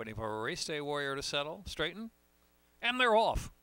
waiting for a Race Day Warrior to settle, straighten, and they're off.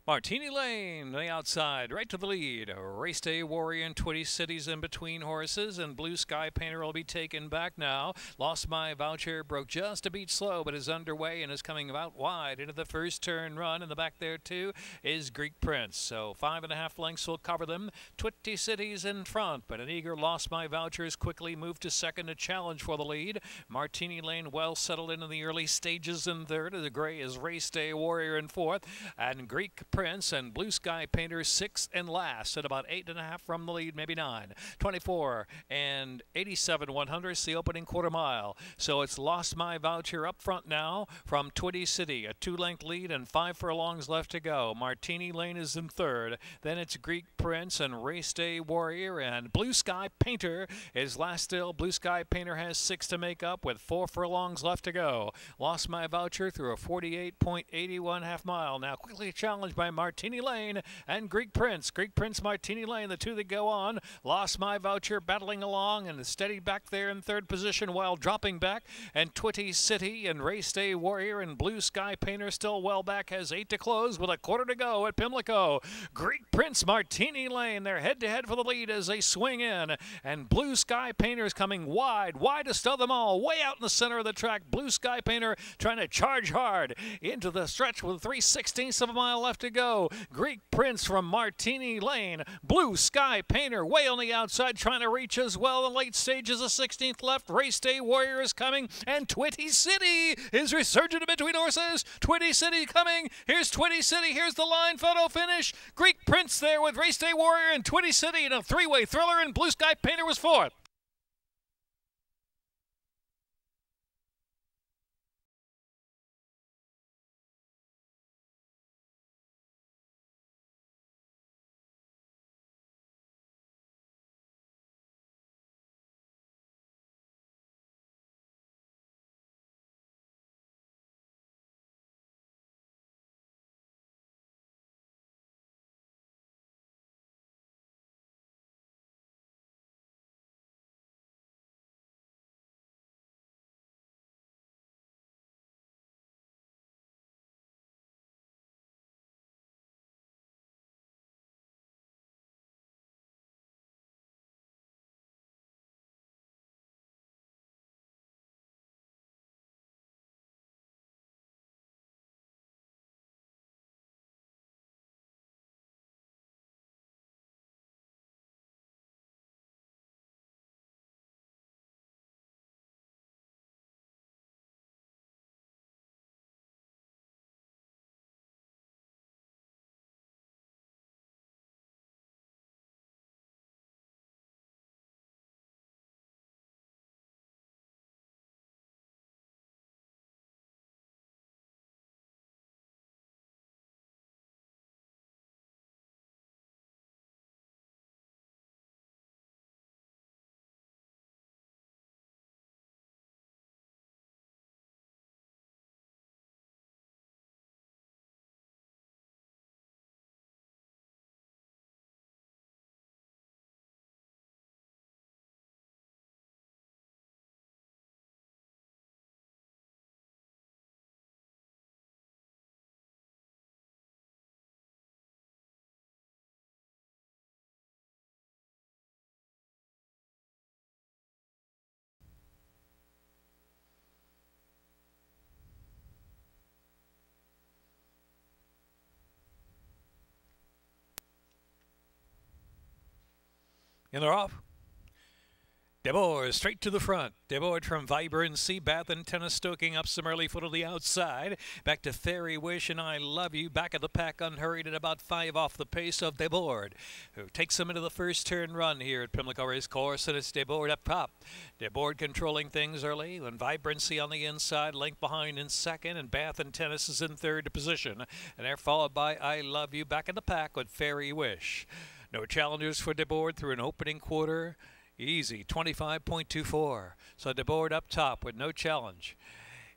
Martini Lane, the outside, right to the lead. Race Day Warrior and 20 Cities in between horses, and Blue Sky Painter will be taken back now. Lost My Voucher broke just a beat slow, but is underway and is coming out wide into the first turn run. In the back there, too, is Greek Prince. So 5.5 lengths will cover them. 20 Cities in front, but an eager Lost My Voucher has quickly moved to second to challenge for the lead. Martini Lane well settled in the early stages in third. The gray is Race Day Warrior in fourth, and Greek Prince and Blue Sky Painter sixth and last at about 8.5 from the lead, maybe 9. 24 and 87 100ths the opening quarter mile. So it's Lost My Voucher up front now from 20 City, a 2-length lead and 5 furlongs left to go. Martini Lane is in third. Then it's Greek Prince and Race Day Warrior, and Blue Sky Painter is last still. Blue Sky Painter has 6 to make up with 4 furlongs left to go. Lost My Voucher through a 48.81 half mile. Now quickly challenged by Martini Lane and Greek Prince. Greek Prince, Martini Lane, the two that go on. Lost My Voucher battling along and steady back there in third position while dropping back. And 20 City and Race Day Warrior and Blue Sky Painter still well back, has 8 to close with a quarter to go at Pimlico. Greek Prince, Martini Lane, they're head-to-head for the lead as they swing in. And Blue Sky Painter is coming widest of them all, way out in the center of the track. Blue Sky Painter trying to charge hard into the stretch with 3/16 of a mile left to go. Greek Prince from Martini Lane. Blue Sky Painter way on the outside trying to reach as well in late stages. A 16th left. Race Day Warrior is coming, and 20 City is resurgent in between horses. 20 City coming. Here's 20 City. Here's the line photo finish. Greek Prince there with Race Day Warrior and 20 City in a 3-way thriller, and Blue Sky Painter was fourth. And they're off. Debord straight to the front. Debord from Vibrancy. Bath and Tennis stoking up some early foot on the outside. Back to Fairy Wish and I Love You. Back of the pack unhurried at about 5 off the pace of Debord, who takes them into the first turn run here at Pimlico Race Course, and it's Debord up top. Debord controlling things early, and Vibrancy on the inside, length behind in second, and Bath and Tennis is in third position. And they're followed by I Love You back in the pack with Fairy Wish. No challengers for Debord through an opening quarter. Easy, 25.24. So Debord up top with no challenge.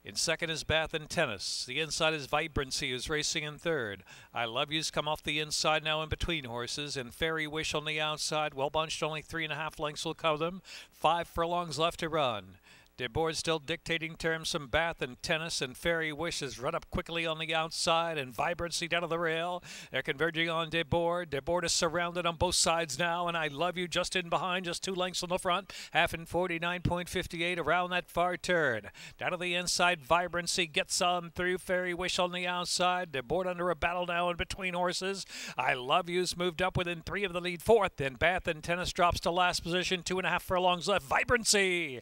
In second is Bath and Tennis. The inside is Vibrancy, who's racing in third. I Love You's come off the inside now in between horses. And Fairy Wish on the outside. Well bunched, only 3.5 lengths will cover them. 5 furlongs left to run. DeBoard still dictating terms from Bath and Tennis, and Fairy Wishes run up quickly on the outside, and Vibrancy down to the rail. They're converging on DeBoard. DeBoard is surrounded on both sides now, and I Love You just in behind, just 2 lengths on the front. Half in 49.58 around that far turn. Down to the inside, Vibrancy gets on through. Fairy Wish on the outside. DeBoard under a battle now in between horses. I Love You's moved up within 3 of the lead, 4th. Then Bath and Tennis drops to last position, 2.5 furlongs left. Vibrancy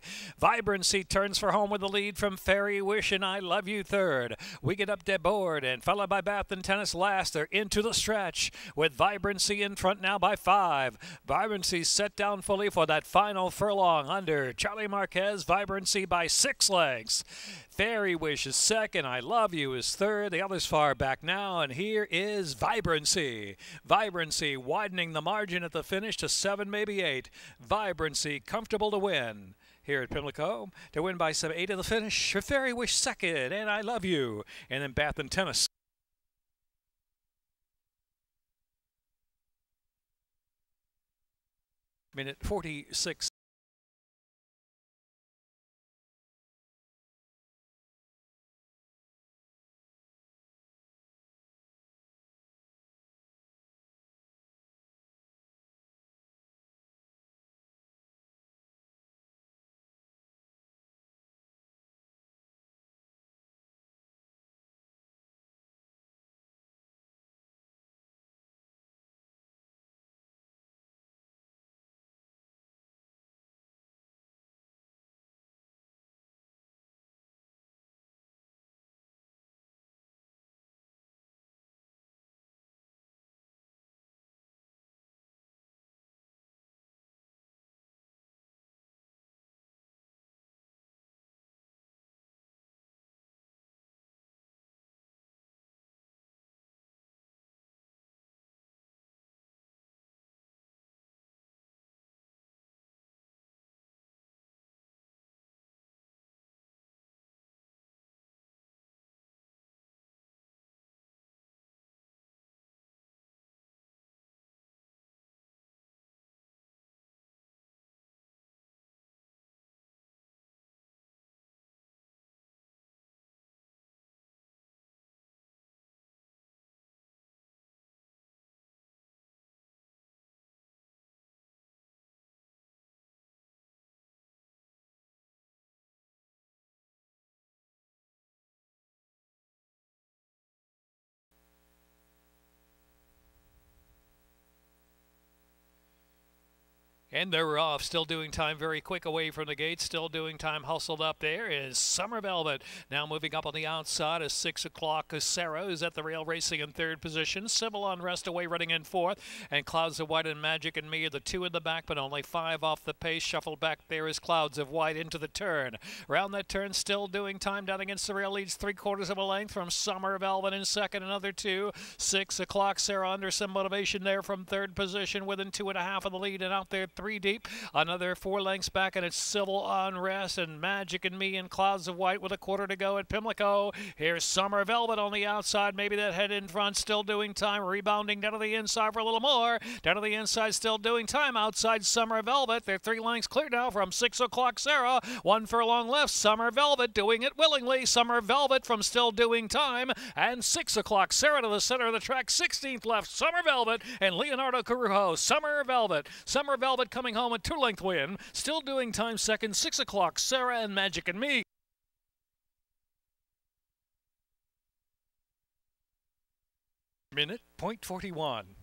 turns for home with the lead from Fairy Wish, and I Love You 3rd. We get up DeBoard, and followed by Bath and Tennis last. They're into the stretch with Vibrancy in front now by 5. Vibrancy set down fully for that final furlong under Charlie Marquez. Vibrancy by 6 lengths. Fairy Wish is 2nd. I Love You is 3rd. The others far back now, and here is Vibrancy. Vibrancy widening the margin at the finish to 7, maybe 8. Vibrancy comfortable to win here at Pimlico. To win by some 8 of the finish, Fairy Wish 2nd, and I Love You. And then Bath and Tennis. Minute 46. And they're off, still doing time very quick away from the gate, still doing time hustled up there is Summer Velvet. Now moving up on the outside is 6 o'clock. Sarah is at the rail racing in 3rd position. Civil Unrest away running in 4th. And Clouds of White and Magic and Me are the 2 in the back, but only 5 off the pace. Shuffled back there is Clouds of White into the turn. Around that turn, still doing time down against the rail, leads 3/4 of a length from Summer Velvet in 2nd, another 2. 6 o'clock, Sarah under some motivation there from 3rd position, within 2.5 of the lead, and out there 3 deep. Another 4 lengths back, and it's Civil Unrest and Magic and Me and Clouds of White with 1/4 to go at Pimlico. Here's Summer Velvet on the outside, maybe that head in front, still doing time, rebounding down to the inside for a little more. Down to the inside, still doing time outside Summer Velvet. They're 3 lengths clear now from 6 o'clock Sarah. 1 furlong left, Summer Velvet doing it willingly. Summer Velvet from still doing time, and 6 o'clock Sarah to the center of the track. 16th left, Summer Velvet and Leonardo Carujo. Summer Velvet coming home a 2-length win. Still doing time second, 6 o'clock Sarah and Magic and Me. Minute .41.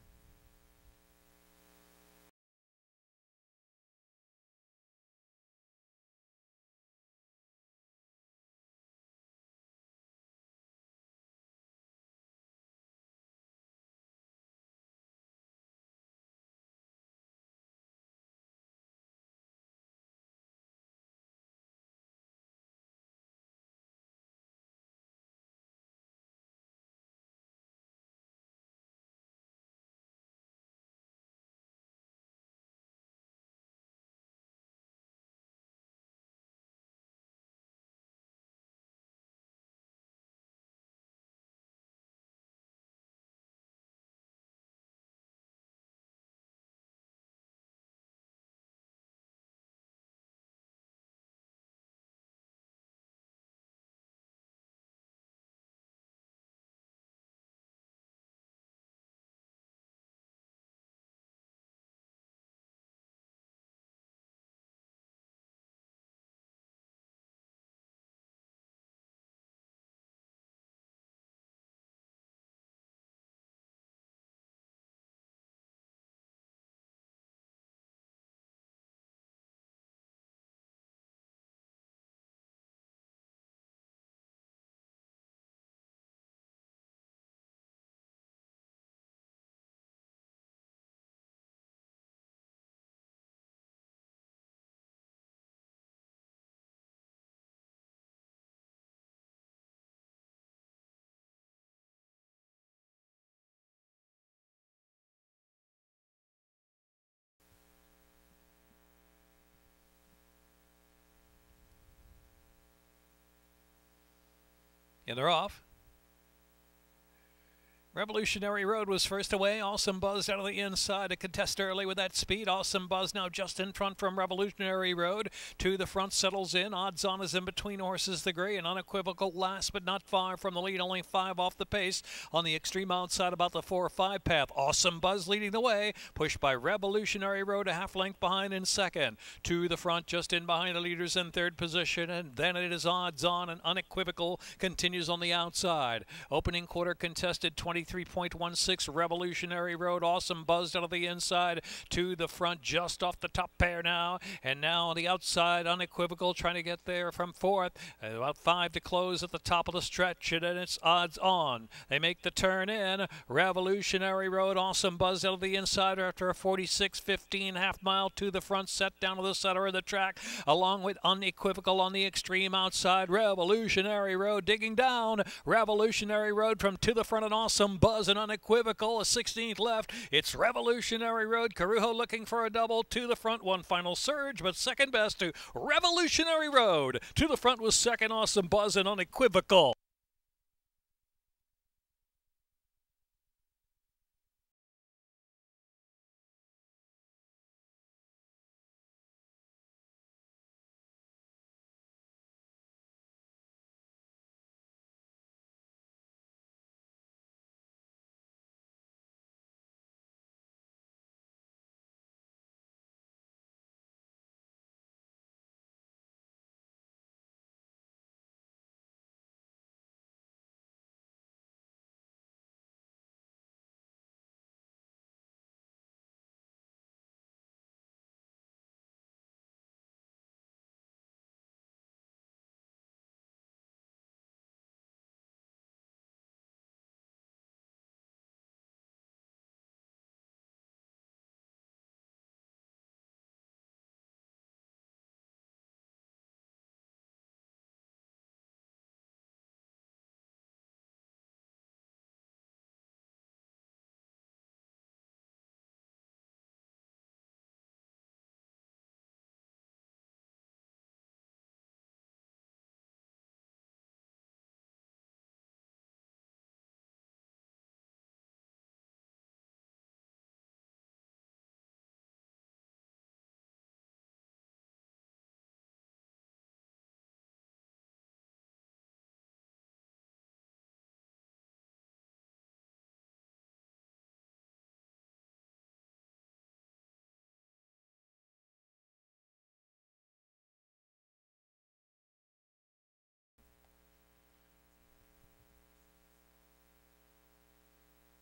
And they're off. Revolutionary Road was first away. Awesome Buzz out of the inside to contest early with that speed. Awesome Buzz now just in front from Revolutionary Road. To the front settles in. Odds On is in between horses. The gray and unequivocal last, but not far from the lead. Only 5 off the pace on the extreme outside about the 4 or 5 path. Awesome Buzz leading the way. Pushed by Revolutionary Road a half length behind in second. To the front just in behind the leaders in third position. And then it is Odds On and unequivocal continues on the outside. Opening quarter contested 23.16 Revolutionary Road. Awesome Buzz out of the inside to the front just off the top pair now. And now on the outside, unequivocal trying to get there from fourth. About 5 to close at the top of the stretch. And then it's Odds On. They make the turn in. Revolutionary Road. Awesome Buzz out of the inside after a 46.15 half mile to the front, set down to the center of the track along with unequivocal on the extreme outside. Revolutionary Road digging down. Revolutionary Road from to the front and Awesome Buzz and unequivocal. A 16th left. It's Revolutionary Road. Carujo looking for a double to the front. One final surge, but second best to Revolutionary Road. To the front was second Awesome Buzz and unequivocal.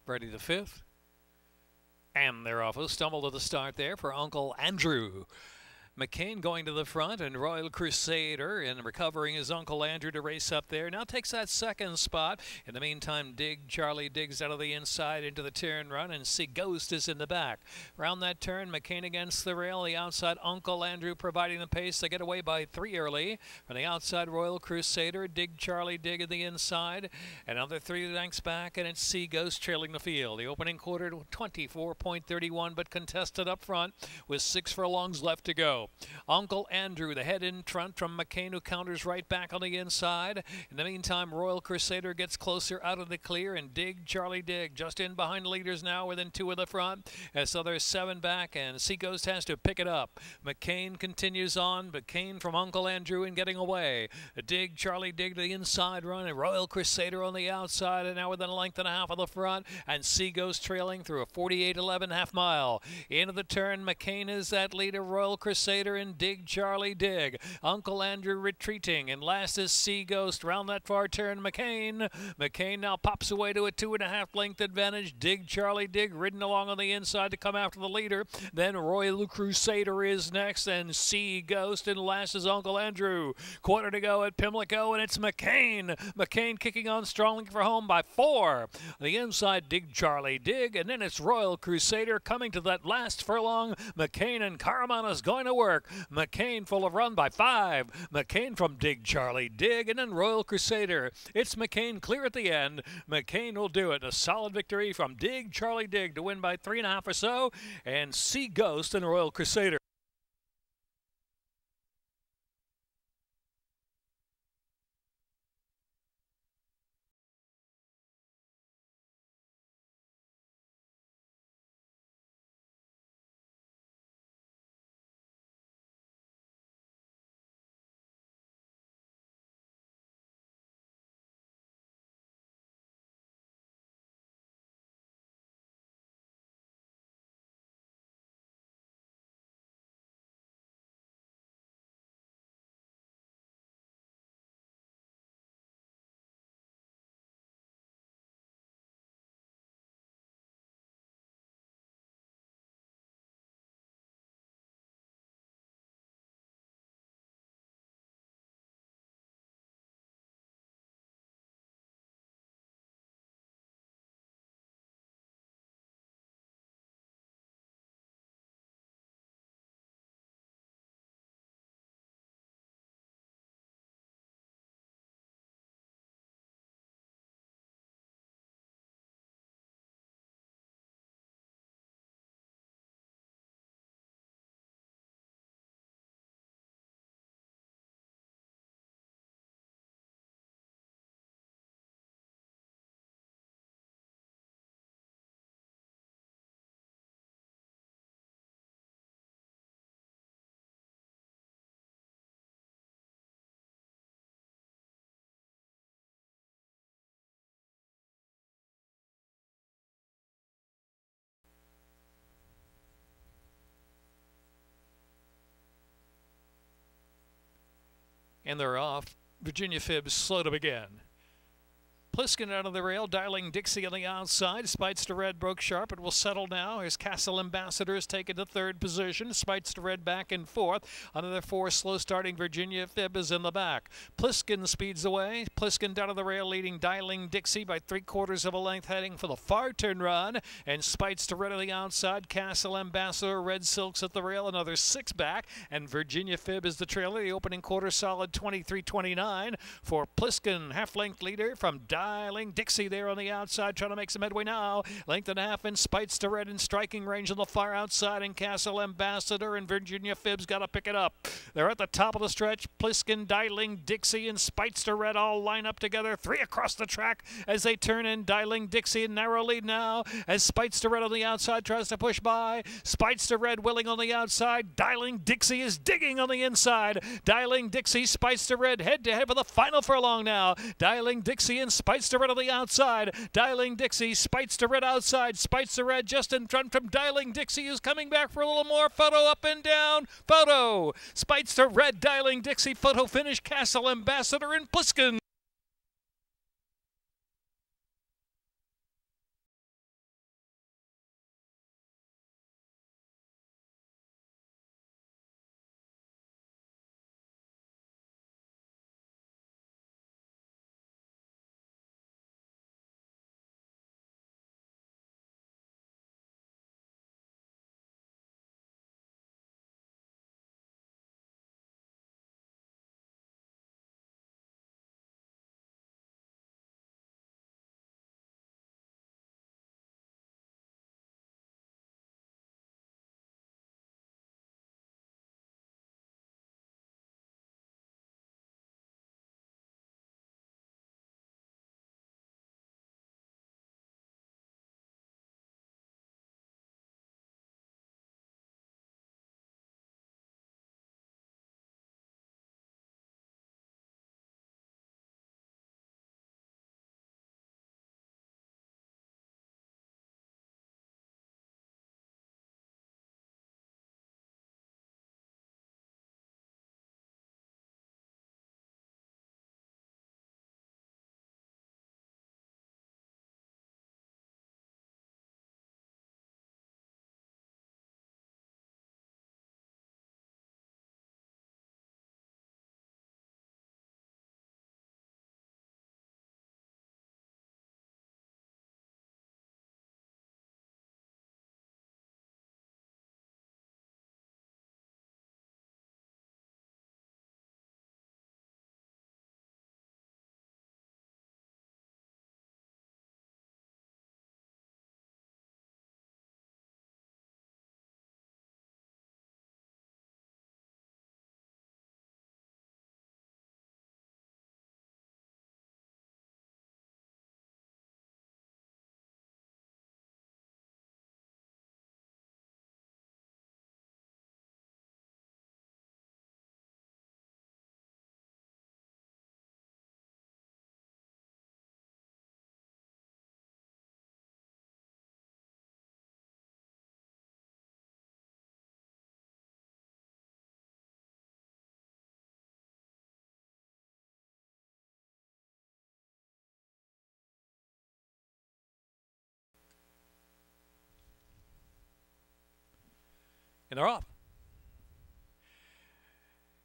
Ready the 5th. And they're off. A stumble to the start there for Uncle Andrew. McCain going to the front, and Royal Crusader and recovering his Uncle Andrew to race up there. Now takes that second spot. In the meantime, Charlie digs out of the inside into the turn run, and See Ghost is in the back. Round that turn, McCain against the rail. The outside, Uncle Andrew providing the pace. They get away by 3 early. From the outside, Royal Crusader, Charlie dig at the inside. Another 3 lengths back, and it's See Ghost trailing the field. The opening quarter, 24.31, but contested up front with 6 furlongs left to go. Uncle Andrew, the head in front from McCain, who counters right back on the inside. In the meantime, Royal Crusader gets closer out of the clear, and Charlie dig just in behind the leaders now, within 2 of the front. So there's 7 back, and Sea Ghost has to pick it up. McCain continues on. McCain from Uncle Andrew and getting away. Charlie dig to the inside run, and Royal Crusader on the outside, and now within a length and a half of the front, and Sea Ghost trailing through a 48.11 half mile. Into the turn, McCain is that leader. Royal Crusader and Charlie dig. Uncle Andrew retreating, and last is Sea Ghost. Round that far turn, McCain. McCain now pops away to a 2.5 length advantage. Charlie dig ridden along on the inside to come after the leader. Then Royal Crusader is next, and Sea Ghost, and last is Uncle Andrew. Quarter to go at Pimlico, and it's McCain. McCain kicking on strongly for home by 4. The inside, Charlie dig, and then it's Royal Crusader coming to that last furlong. McCain and Caramana's going to work. McCain full of run by 5. McCain from Charlie dig, and then Royal Crusader. It's McCain clear at the end. McCain will do it. A solid victory from Charlie dig to win by 3.5 or so, and Sea Ghost and Royal Crusader. And they're off. Virginia Fibs slow to begin. Pliskin out of the rail, dialing Dixie on the outside. SPEIGHTSTER Red broke sharp. It will settle now. Here's Castle Ambassadors taken to third position. SPEIGHTSTER Red back in fourth. Another four slow starting Virginia Fib is in the back. Pliskin speeds away. Pliskin down to the rail leading dialing Dixie by 3/4 of a length heading for the far turn run. And SPEIGHTSTER Red on the outside. Castle Ambassador, Red Silks at the rail. Another 6 back. And Virginia Fib is the trailer. The opening quarter solid 23-29 for Pliskin. Half-length leader from dialing Dixie there on the outside, trying to make some headway now. Length and a half in SPEIGHTSTER Red in striking range on the far outside, and Castle Ambassador and Virginia Fibs got to pick it up. They're at the top of the stretch. Pliskin, dialing Dixie, and SPEIGHTSTER Red all line up together. 3 across the track as they turn in. Dialing Dixie in narrow lead now as SPEIGHTSTER Red on the outside tries to push by. SPEIGHTSTER Red willing on the outside. Dialing Dixie is digging on the inside. Dialing Dixie, SPEIGHTSTER Red head to head for the final furlong now. Dialing Dixie and SPEIGHTSTER Red on the outside. Dialing Dixie, SPEIGHTSTER Red outside. SPEIGHTSTER Red just in front from Dialing Dixie, who's coming back for a little more. Photo up and down. Photo. SPEIGHTSTER Red, Dialing Dixie. Photo finish. Castle Ambassador and Pliskin. And they're off.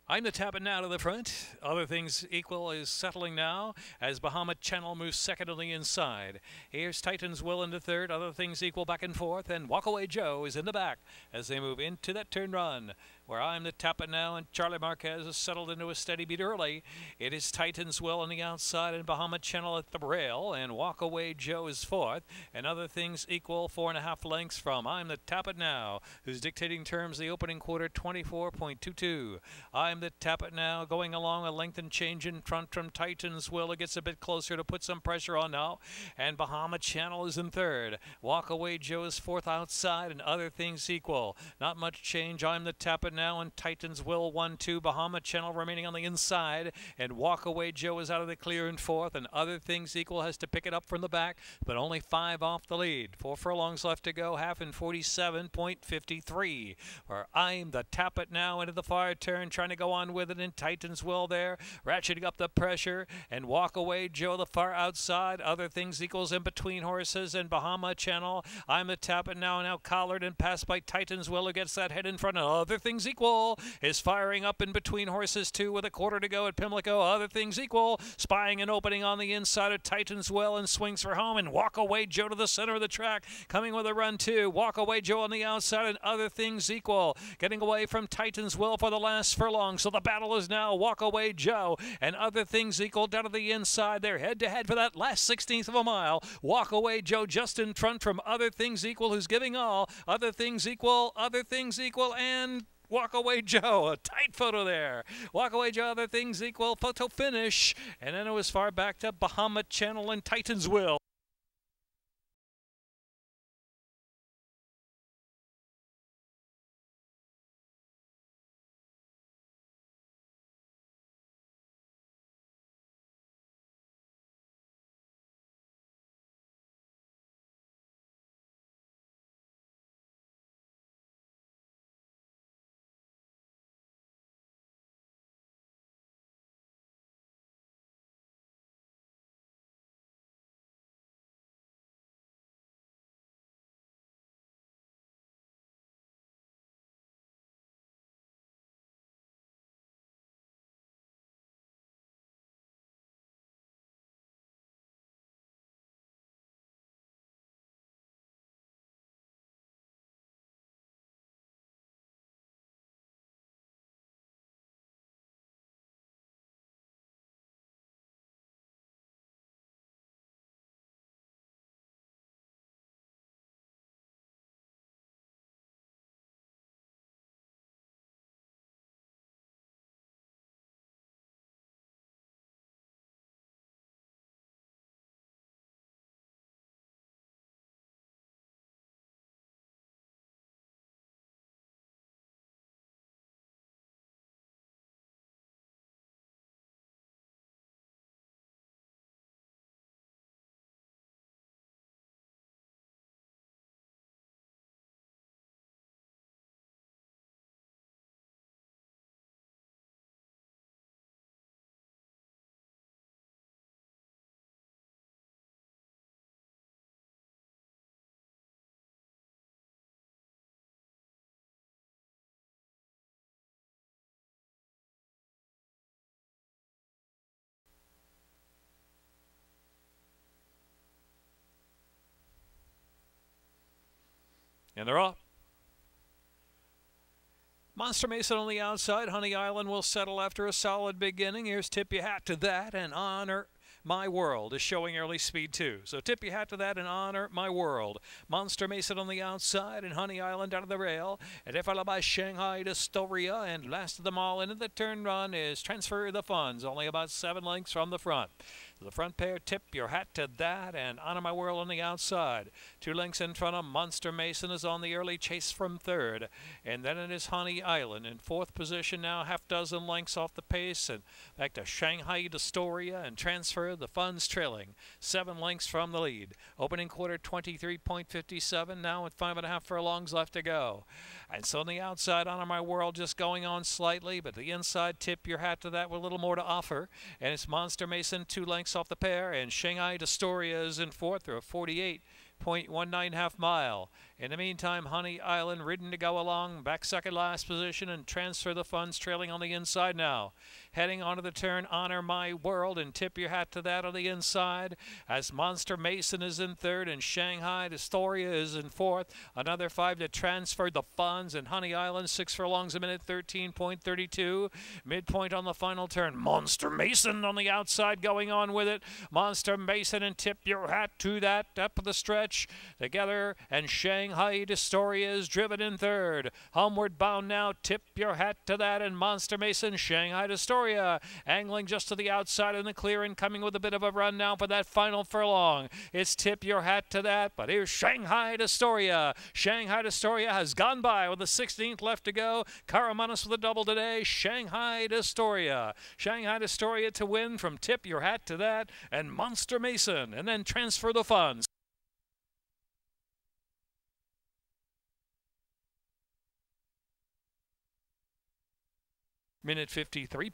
I'm the tapping now to the front. Other Things Equal is settling now as Bahama Channel moves second on the inside. Here's Titan's Will into third. Other Things Equal back and forth. And Walkaway Joe is in the back as they move into that turn run, where I'm the tapping now and Charlie Marquez has settled into a steady beat early. It is Titan's Will on the outside and Bahama Channel at the rail. And Walkaway Joe is fourth. And Other Things Equal 4.5 lengths from I'm the tapping now, who's dictating terms the opening quarter 24.22. I'm the tap it now, going along a length and change in front from Titan's Will. It gets a bit closer to put some pressure on now. And Bahama Channel is in third. Walkaway Joe is fourth outside and Other Things Equal. Not much change. I'm the tap it now, and Titans Will 1-2. Bahama Channel remaining on the inside, and Walk Away Joe is out of the clear in fourth, and Other Things Equal has to pick it up from the back, but only 5 off the lead. 4 furlongs left to go, half in 47.53. Or I'm the Tap It now into the far turn, trying to go on with it, and Titans Will there, ratcheting up the pressure, and Walk Away Joe the far outside. Other Things Equals in between horses, and Bahama Channel. I'm the Tap It now collared and passed by Titans Will, who gets that head in front. Other Things Equal is firing up in between horses too, with a quarter to go at Pimlico. Other Things Equal spying an opening on the inside of Titans Will and swings for home, and Walk Away Joe to the center of the track, coming with a run too. Walk Away Joe on the outside, and Other Things Equal getting away from Titans Will for the last furlong. So the battle is now Walk Away Joe and Other Things Equal down to the inside. They're head to head for that last 16th of a mile. Walk Away Joe just in front from Other Things Equal, who's giving all. Other Things Equal, and Walk Away Joe. A tight photo there. Walk Away Joe, Other Things Equal, photo finish. And then it was far back to Bahama Channel and Titans Will. And they're off. Monster Mason on the outside. Honey Island will settle after a solid beginning. Here's Tip Your Hat to That, and Honor My World is showing early speed too. So Tip Your Hat to That and Honor My World. Monster Mason on the outside, and Honey Island out of the rail. And if followed by SHANGHAIED, ASTORIA, and last of them all into the turn run is Transfer the Funds, only about 7 lengths from the front. The front pair, Tip Your Hat to That, and Honor My World on the outside. 2 lengths in front of Monster Mason is on the early chase from third. And then it is Honey Island in fourth position now, half dozen lengths off the pace. And back to SHANGHAIED, ASTORIA, and Transfer the Funds trailing 7 lengths from the lead. Opening quarter 23.57, now with 5.5 furlongs left to go. And so on the outside, Honor My World just going on slightly, but the inside, Tip Your Hat to That with a little more to offer. And it's Monster Mason 2 lengths off the pair, and SHANGHAIED, ASTORIA is in fourth through a 48.19 half mile. In the meantime, Honey Island ridden to go along, back second last position, and Transfer the Funds trailing on the inside now. Heading onto the turn, Honor My World, and Tip Your Hat to That on the inside, as Monster Mason is in third, and SHANGHAIED, ASTORIA is in fourth. Another 5 to Transfer the Funds, and Honey Island 6 furlongs a minute, 13.32. Midpoint on the final turn. Monster Mason on the outside going on with it. Monster Mason and Tip Your Hat to That up the stretch together, and SHANGHAIED SHANGHAIED ASTORIA is driven in third. Homeward bound now, Tip Your Hat to That, and Monster Mason, SHANGHAIED ASTORIA angling just to the outside in the clear and coming with a bit of a run now for that final furlong. It's Tip Your Hat to That, but here's SHANGHAIED ASTORIA. SHANGHAIED ASTORIA has gone by with the 16th left to go. Caramanos with a double today. SHANGHAIED ASTORIA. SHANGHAIED ASTORIA to win from Tip Your Hat to That and Monster Mason, and then transfer the funds. Minute 53.